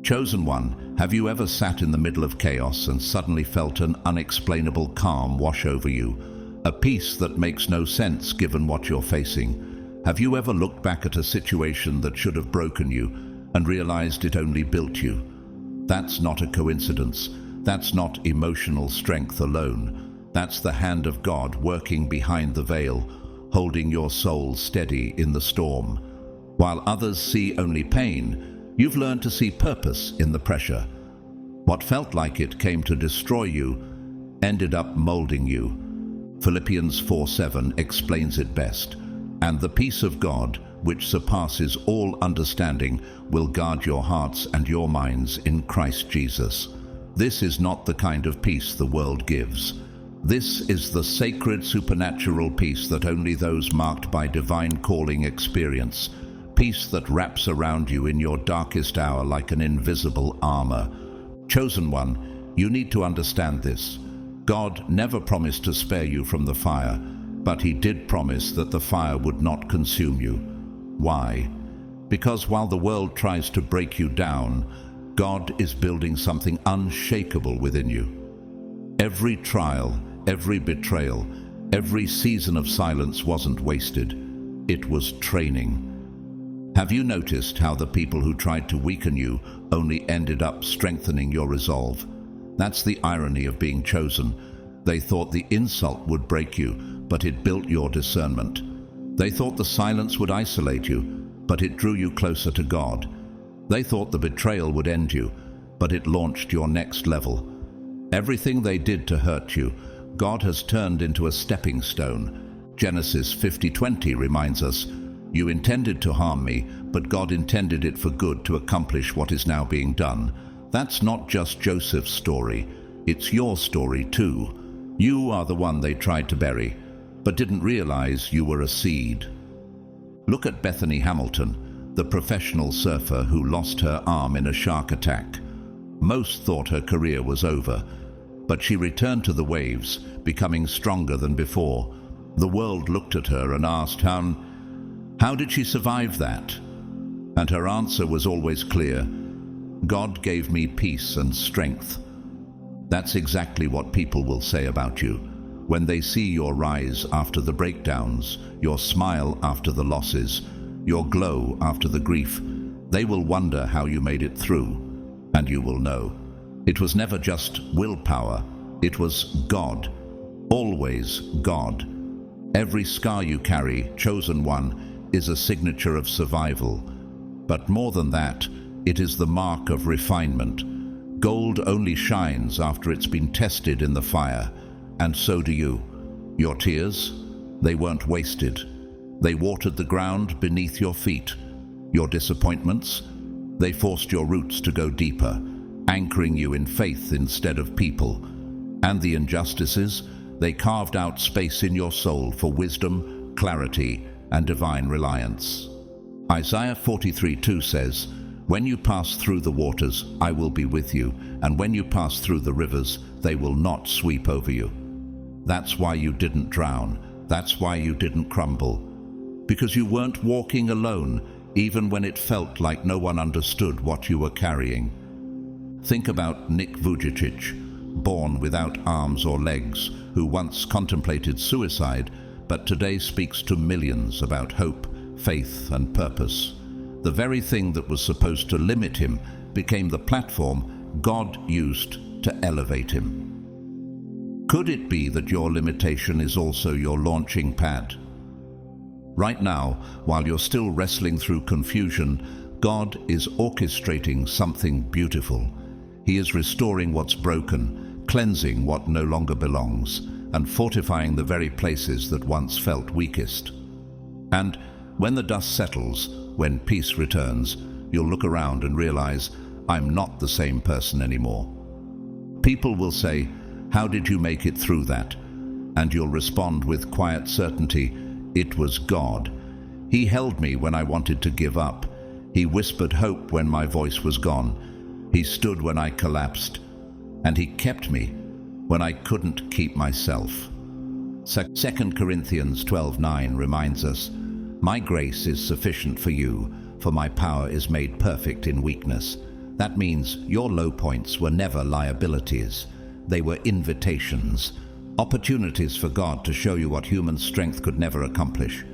Chosen one, have you ever sat in the middle of chaos and suddenly felt an unexplainable calm wash over you? A peace that makes no sense given what you're facing? Have you ever looked back at a situation that should have broken you and realized it only built you? That's not a coincidence. That's not emotional strength alone. That's the hand of God working behind the veil, holding your soul steady in the storm. While others see only pain, you've learned to see purpose in the pressure. What felt like it came to destroy you ended up molding you. Philippians 4:7 explains it best. And the peace of God, which surpasses all understanding, will guard your hearts and your minds in Christ Jesus. This is not the kind of peace the world gives. This is the sacred supernatural peace that only those marked by divine calling experience. Peace that wraps around you in your darkest hour like an invisible armor. Chosen one, you need to understand this. God never promised to spare you from the fire, but He did promise that the fire would not consume you. Why? Because while the world tries to break you down, God is building something unshakable within you. Every trial, every betrayal, every season of silence wasn't wasted. It was training. Have you noticed how the people who tried to weaken you only ended up strengthening your resolve? That's the irony of being chosen. They thought the insult would break you, but it built your discernment. They thought the silence would isolate you, but it drew you closer to God. They thought the betrayal would end you, but it launched your next level. Everything they did to hurt you, God has turned into a stepping stone. Genesis 50:20 reminds us, "You intended to harm me, but God intended it for good to accomplish what is now being done." That's not just Joseph's story. It's your story too. You are the one they tried to bury, but didn't realize you were a seed. Look at Bethany Hamilton, the professional surfer who lost her arm in a shark attack. Most thought her career was over, but she returned to the waves, becoming stronger than before. The world looked at her and asked, how did she survive that? And her answer was always clear: God gave me peace and strength. That's exactly what people will say about you. When they see your rise after the breakdowns, your smile after the losses, your glow after the grief, they will wonder how you made it through. And you will know, it was never just willpower, it was God. Always God. Every scar you carry, chosen one, is a signature of survival. But more than that, it is the mark of refinement. Gold only shines after it's been tested in the fire, and so do you. Your tears, they weren't wasted. They watered the ground beneath your feet. Your disappointments, they forced your roots to go deeper, anchoring you in faith instead of people. And the injustices, they carved out space in your soul for wisdom, clarity, and divine reliance. Isaiah 43:2 says, "When you pass through the waters, I will be with you, and when you pass through the rivers, they will not sweep over you." That's why you didn't drown. That's why you didn't crumble. Because you weren't walking alone, even when it felt like no one understood what you were carrying. Think about Nick Vujicic, born without arms or legs, who once contemplated suicide, but today speaks to millions about hope, faith, and purpose. The very thing that was supposed to limit him became the platform God used to elevate him. Could it be that your limitation is also your launching pad? Right now, while you're still wrestling through confusion, God is orchestrating something beautiful. He is restoring what's broken, cleansing what no longer belongs, and fortifying the very places that once felt weakest. And when the dust settles, when peace returns, you'll look around and realize, I'm not the same person anymore. People will say, how did you make it through that? And you'll respond with quiet certainty, it was God. He held me when I wanted to give up. He whispered hope when my voice was gone. He stood when I collapsed. And he kept me when I couldn't keep myself. 2 Corinthians 12:9 reminds us, my grace is sufficient for you, for my power is made perfect in weakness. That means your low points were never liabilities. They were invitations, opportunities for God to show you what human strength could never accomplish.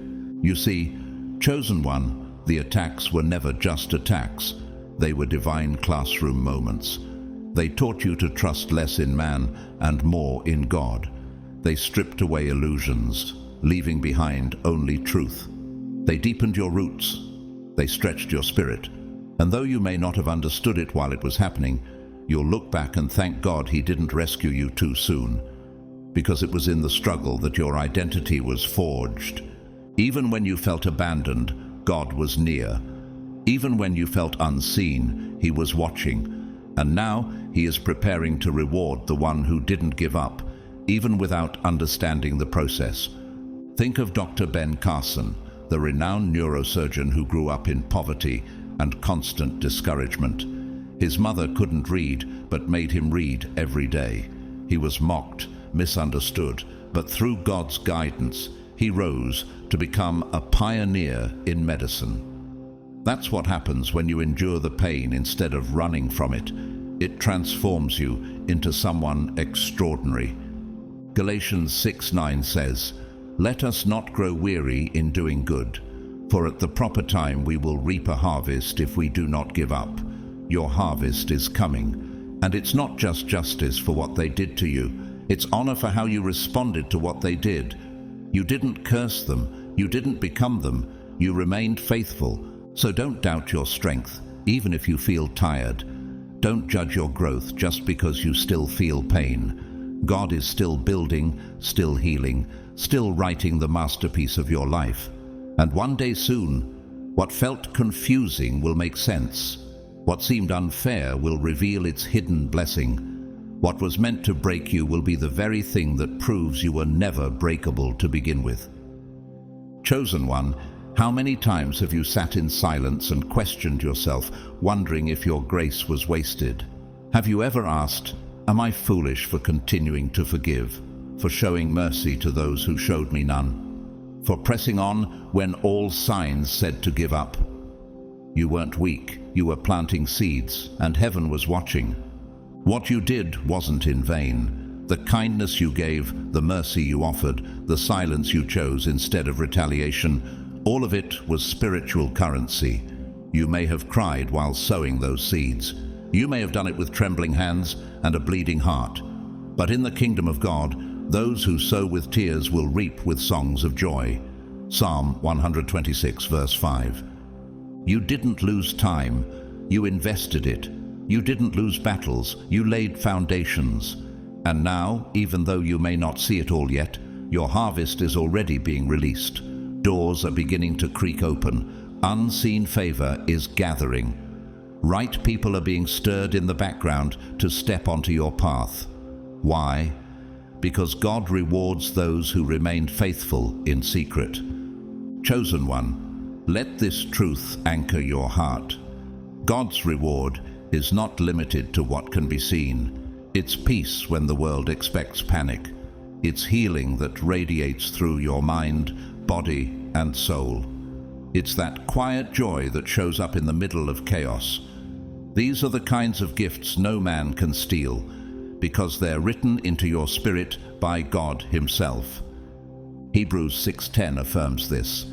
You see, chosen one, the attacks were never just attacks. They were divine classroom moments. They taught you to trust less in man and more in God. They stripped away illusions, leaving behind only truth. They deepened your roots. They stretched your spirit. And though you may not have understood it while it was happening, you'll look back and thank God he didn't rescue you too soon, because it was in the struggle that your identity was forged. Even when you felt abandoned, God was near. Even when you felt unseen, he was watching. And now he is preparing to reward the one who didn't give up, even without understanding the process. Think of Dr. Ben Carson, the renowned neurosurgeon who grew up in poverty and constant discouragement. His mother couldn't read, but made him read every day. He was mocked, misunderstood, but through God's guidance, he rose to become a pioneer in medicine. That's what happens when you endure the pain instead of running from it. It transforms you into someone extraordinary. Galatians 6:9 says, let us not grow weary in doing good, for at the proper time we will reap a harvest if we do not give up. Your harvest is coming, and it's not just justice for what they did to you, it's honor for how you responded to what they did. You didn't curse them, you didn't become them, you remained faithful. So don't doubt your strength, even if you feel tired. Don't judge your growth just because you still feel pain. God is still building, still healing, still writing the masterpiece of your life. And one day soon, what felt confusing will make sense. What seemed unfair will reveal its hidden blessing. What was meant to break you will be the very thing that proves you were never breakable to begin with. Chosen one, how many times have you sat in silence and questioned yourself, wondering if your grace was wasted? Have you ever asked, am I foolish for continuing to forgive, for showing mercy to those who showed me none, for pressing on when all signs said to give up? You weren't weak, you were planting seeds, and heaven was watching. What you did wasn't in vain. The kindness you gave, the mercy you offered, the silence you chose instead of retaliation, all of it was spiritual currency. You may have cried while sowing those seeds. You may have done it with trembling hands and a bleeding heart. But in the kingdom of God, those who sow with tears will reap with songs of joy. Psalm 126, verse 5. You didn't lose time. You invested it. You didn't lose battles. You laid foundations. And now, even though you may not see it all yet, your harvest is already being released. Doors are beginning to creak open. Unseen favor is gathering. Right people are being stirred in the background to step onto your path. Why? Because God rewards those who remained faithful in secret. Chosen one, let this truth anchor your heart. God's reward is not limited to what can be seen. It's peace when the world expects panic. It's healing that radiates through your mind, body, and soul. It's that quiet joy that shows up in the middle of chaos. These are the kinds of gifts no man can steal, because they're written into your spirit by God himself. Hebrews 6:10 affirms this.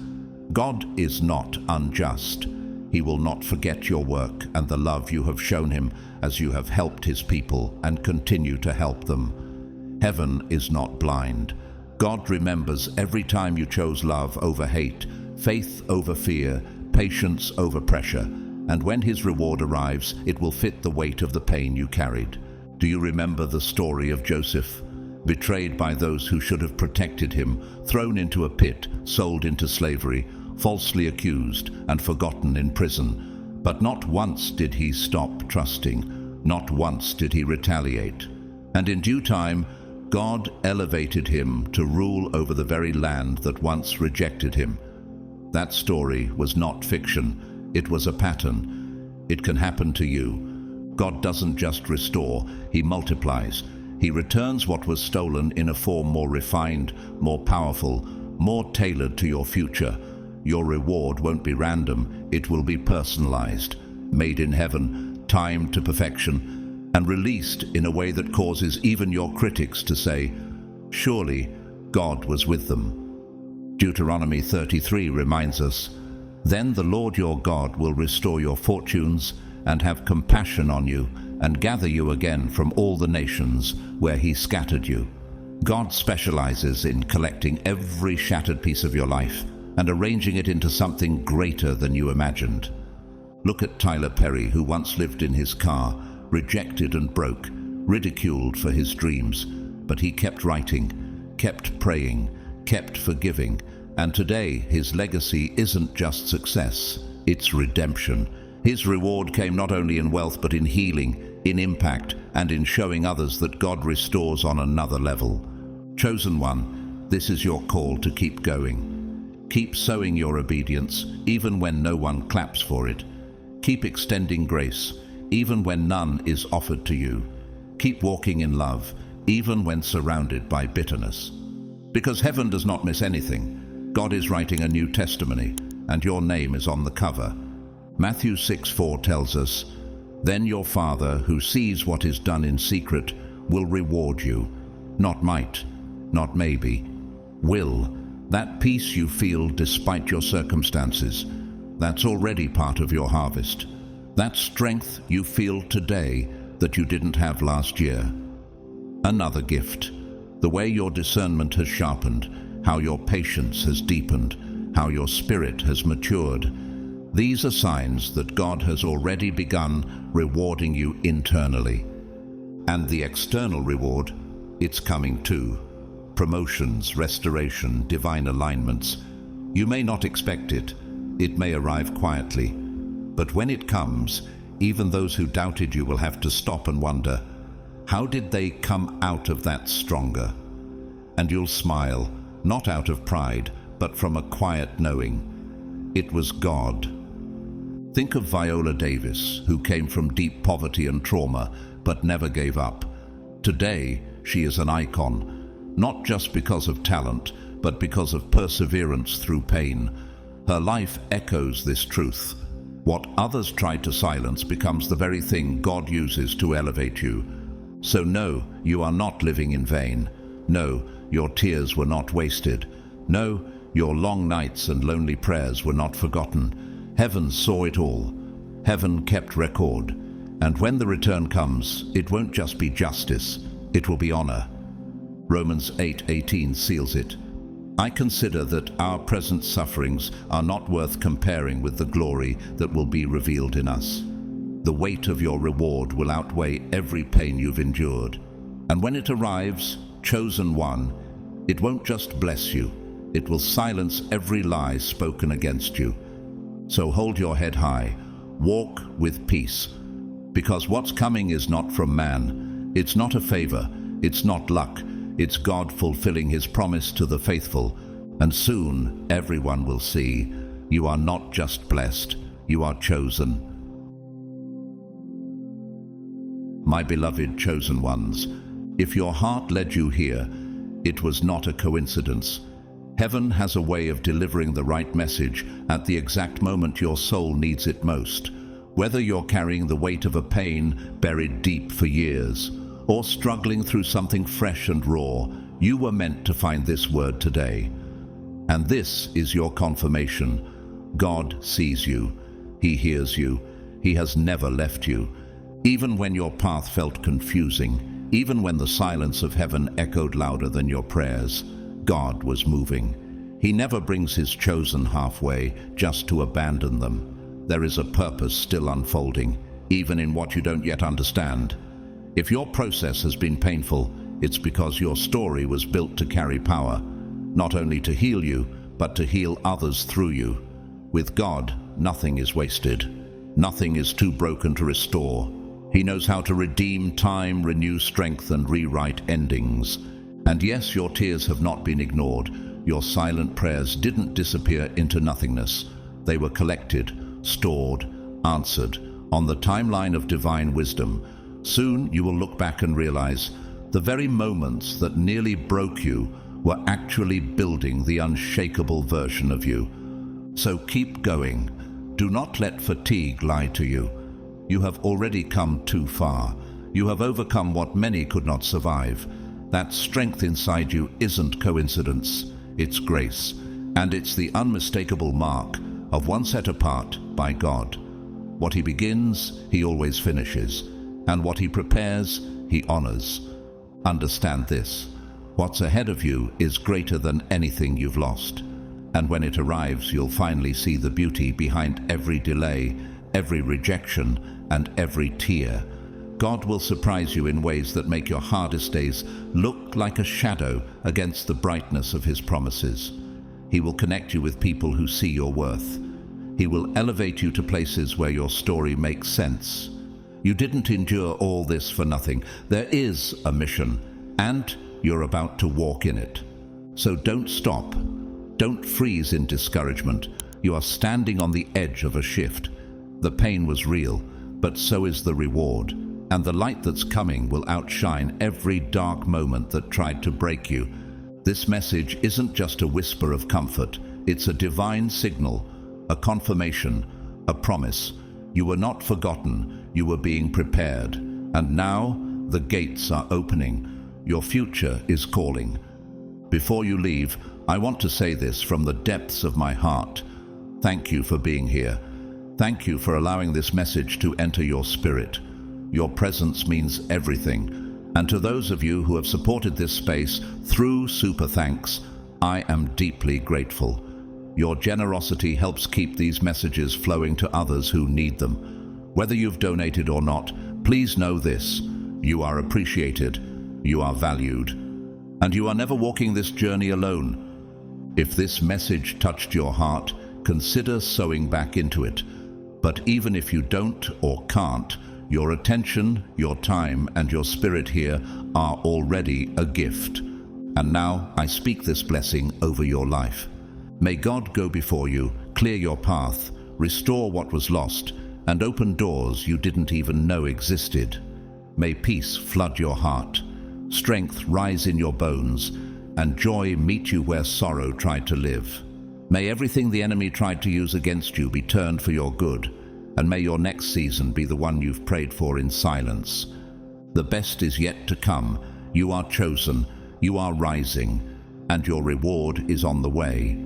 God is not unjust. He will not forget your work and the love you have shown him as you have helped his people and continue to help them. Heaven is not blind. God remembers every time you chose love over hate, faith over fear, patience over pressure, and when his reward arrives, it will fit the weight of the pain you carried. Do you remember the story of Joseph? Betrayed by those who should have protected him, thrown into a pit, sold into slavery, falsely accused, and forgotten in prison. But not once did he stop trusting. Not once did he retaliate. And in due time, God elevated him to rule over the very land that once rejected him. That story was not fiction. It was a pattern. It can happen to you. God doesn't just restore, he multiplies. He returns what was stolen in a form more refined, more powerful, more tailored to your future. Your reward won't be random, it will be personalized, made in heaven, timed to perfection, and released in a way that causes even your critics to say, "Surely God was with them." Deuteronomy 33 reminds us, "Then the Lord your God will restore your fortunes and have compassion on you and gather you again from all the nations where he scattered you." God specializes in collecting every shattered piece of your life and arranging it into something greater than you imagined. Look at Tyler Perry, who once lived in his car, rejected and broke, ridiculed for his dreams, but he kept writing, kept praying, kept forgiving, and today his legacy isn't just success, it's redemption. His reward came not only in wealth but in healing, in impact, and in showing others that God restores on another level. Chosen one, this is your call to keep going. Keep sowing your obedience, even when no one claps for it. Keep extending grace, even when none is offered to you. Keep walking in love, even when surrounded by bitterness. Because heaven does not miss anything. God is writing a new testimony, and your name is on the cover. Matthew 6:4 tells us, "Then your Father, who sees what is done in secret, will reward you." Not might, not maybe, will. That peace you feel despite your circumstances, that's already part of your harvest. That strength you feel today that you didn't have last year. Another gift, the way your discernment has sharpened, how your patience has deepened, how your spirit has matured. These are signs that God has already begun rewarding you internally. And the external reward, it's coming too. Promotions, restoration, divine alignments. You may not expect it. It may arrive quietly. But when it comes, even those who doubted you will have to stop and wonder, how did they come out of that stronger? And you'll smile, not out of pride, but from a quiet knowing. It was God. Think of Viola Davis, who came from deep poverty and trauma, but never gave up. Today, she is an icon, not just because of talent, but because of perseverance through pain. Her life echoes this truth. What others tried to silence becomes the very thing God uses to elevate you. So no, you are not living in vain. No, your tears were not wasted. No, your long nights and lonely prayers were not forgotten. Heaven saw it all. Heaven kept record. And when the return comes, it won't just be justice, it will be honor. Romans 8:18 seals it. I consider that our present sufferings are not worth comparing with the glory that will be revealed in us. The weight of your reward will outweigh every pain you've endured. And when it arrives, chosen one, it won't just bless you, it will silence every lie spoken against you. So hold your head high, walk with peace, because what's coming is not from man. It's not a favor, it's not luck. It's God fulfilling his promise to the faithful, and soon everyone will see you are not just blessed, you are chosen. My beloved chosen ones, if your heart led you here, it was not a coincidence. Heaven has a way of delivering the right message at the exact moment your soul needs it most. Whether you're carrying the weight of a pain buried deep for years, or struggling through something fresh and raw, you were meant to find this word today. And this is your confirmation. God sees you. He hears you. He has never left you. Even when your path felt confusing, even when the silence of heaven echoed louder than your prayers, God was moving. He never brings his chosen halfway just to abandon them. There is a purpose still unfolding, even in what you don't yet understand. If your process has been painful, it's because your story was built to carry power, not only to heal you, but to heal others through you. With God, nothing is wasted. Nothing is too broken to restore. He knows how to redeem time, renew strength, and rewrite endings. And yes, your tears have not been ignored. Your silent prayers didn't disappear into nothingness. They were collected, stored, answered, on the timeline of divine wisdom. Soon you will look back and realize the very moments that nearly broke you were actually building the unshakable version of you. So keep going. Do not let fatigue lie to you. You have already come too far. You have overcome what many could not survive. That strength inside you isn't coincidence, it's grace. And it's the unmistakable mark of one set apart by God. What he begins, he always finishes. And what he prepares, he honors. Understand this. What's ahead of you is greater than anything you've lost. And when it arrives, you'll finally see the beauty behind every delay, every rejection, and every tear. God will surprise you in ways that make your hardest days look like a shadow against the brightness of his promises. He will connect you with people who see your worth. He will elevate you to places where your story makes sense. You didn't endure all this for nothing. There is a mission, and you're about to walk in it. So don't stop. Don't freeze in discouragement. You are standing on the edge of a shift. The pain was real, but so is the reward. And the light that's coming will outshine every dark moment that tried to break you. This message isn't just a whisper of comfort. It's a divine signal, a confirmation, a promise. You were not forgotten. You were being prepared. And now the gates are opening. Your future is calling. Before you leave, I want to say this from the depths of my heart. Thank you for being here. Thank you for allowing this message to enter your spirit. Your presence means everything. And to those of you who have supported this space through Super Thanks, I am deeply grateful. Your generosity helps keep these messages flowing to others who need them. Whether you've donated or not, please know this: you are appreciated, you are valued, and you are never walking this journey alone. If this message touched your heart, consider sowing back into it. But even if you don't or can't, your attention, your time, and your spirit here are already a gift. And now I speak this blessing over your life. May God go before you, clear your path, restore what was lost, and open doors you didn't even know existed. May peace flood your heart, strength rise in your bones, and joy meet you where sorrow tried to live. May everything the enemy tried to use against you be turned for your good, and may your next season be the one you've prayed for in silence. The best is yet to come. You are chosen, you are rising, and your reward is on the way.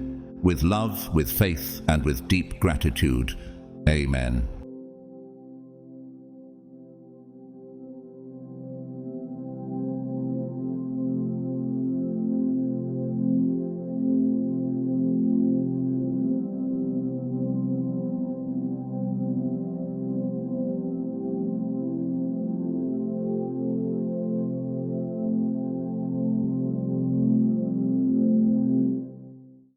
With love, with faith, and with deep gratitude, Amen.